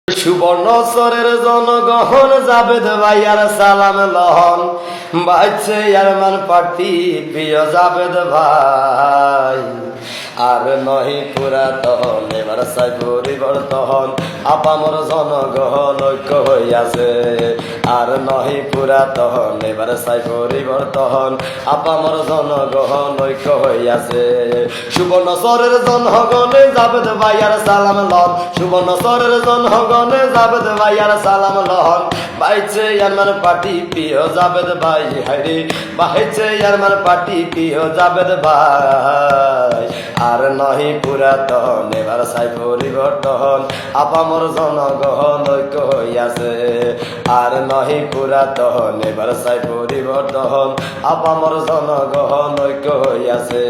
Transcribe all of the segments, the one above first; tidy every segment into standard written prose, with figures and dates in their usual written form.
সুবর্ণচরের জনগণ জাবেদ ভাইয়ার সালাম লহন বাইছে ইয়ারমান পার্টি প্রিয় জাবেদ ভাই আর নহি পুরাতন এবার চাই পরিবর্তন আপামর জনগণ ঐক্য হইয়াছে আর নহি পুরাতন এবার চাই পরিবর্তন আপামর জনগণ ঐক্য হইয়াছে সুবর্ণচরের জনগণে জাবেদ ভাইয়ার সালাম লহন সুবর্ণচরের জনগণে জাবেদ ভাইয়ার সালাম লহন বাইছে ইয়ারমান পার্টি প্রিয় জাবেদ ভাই হাইরে বাইছে ইয়ারমান পার্টি প্রিয় জাবেদ ভাই আর নহি পুরাতন এবার চাই পরিবর্তন আপামর জনগণ ঐক্য হইয়াছে আর নহি পুরাতন এবার চাই পরিবর্তন আপামর জনগণ ঐক্য হইয়াছে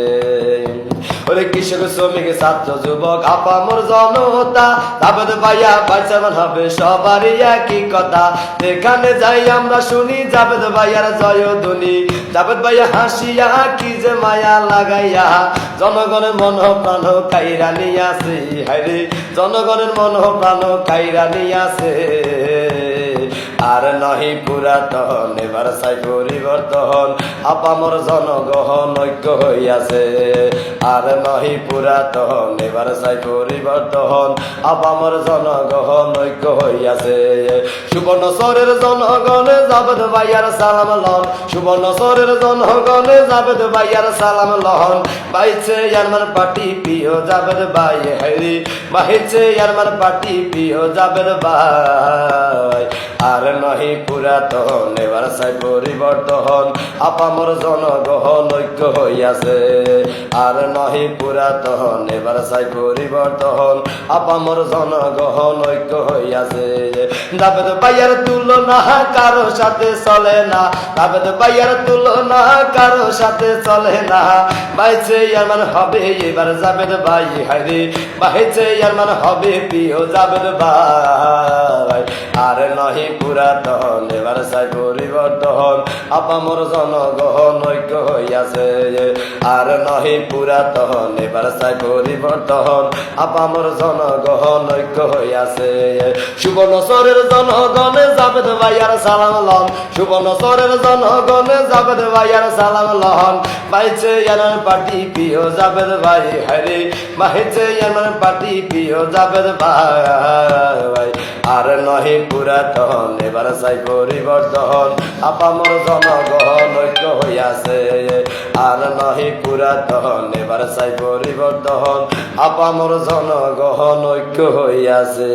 ওরে কৃষক শ্রমিক ছাত্র যুবক আপামর জনতা জাবেদ ভাইয়া বাইচামান হবে সবারই একই কথা যেখানে যাই আমরা শুনি জাবেদ ভাইয়ার জয়ধ্বনি জাবেদ ভাইয়া হাসিয়া কি যে মায়া লাগাইয়া জনগণের মন প্রাণ কাইরা নিয়াছে হায়রে জনগণের মন প্রাণ কাইরা নিয়াছে আর নহি পুরাতন এবার চাই পরিবর্তন আপামর জনগণ ঐক্য হইয়াছে আর নহি পুরাতন এবার চাই পরিবর্তন আপামর জনগণ ঐক্য হইয়াছে সুবর্ণচরের জনগণে জাবেদ ভাইয়ার সালাম লহন সুবর্ণচরের জনগণে জাবেদ ভাইয়ার সালাম লহন বাইছে ইয়ারমান পার্টি প্রিয় জাবেদ ভাই হাইরে বাইছে ইয়ারমান পার্টি প্রিয় জাবেদ ভাই আর নহি পুরাতন এবার চাই পরিবর্তন আপামর জনগণ ঐক্য হইয়াছে আর নহি পুরাতন এবার চাই পরিবর্তন আপামর জনগণ ঐক্য হইয়াছে জাবেদ ভাইয়ার তুলনা কারো সাথে চলে না জাবেদ ভাইয়ার তুলনা কারো সাথে চলে না বাইছে ইয়ারমান হবে এবার জাবেদ ভাই হায়রে বাইছে ইয়ারমান হবে প্রিয় জাবেদ ভাই আর নহি পুরাতন এবার চাই পরিবর্তন আপামর জনগণ ঐক্য হইয়াছে আর নহি পুরাতন এবার চাই পরিবর্তন আপামর জনগণ ঐক্য হইয়াছে সুবর্ণচরের জনগণে জাবেদ ভাইয়ার সালাম লহন সুবর্ণচরের জনগণে জাবেদ ভাইয়ার সালাম লহন বাইছে ইয়ারমান পার্টি প্রিয় জাবেদ ভাই হায়রে বাইছে ইয়ারমান পার্টি প্রিয় জাবেদ ভাই আর নহি পুরাতন এবার চাই পরিবর্তন আপামর জনগণ ঐক্য হইয়াছে আর নহি পুরাতন এবার চাই পরিবর্তন আপামর জনগণ ঐক্য হইয়াছে।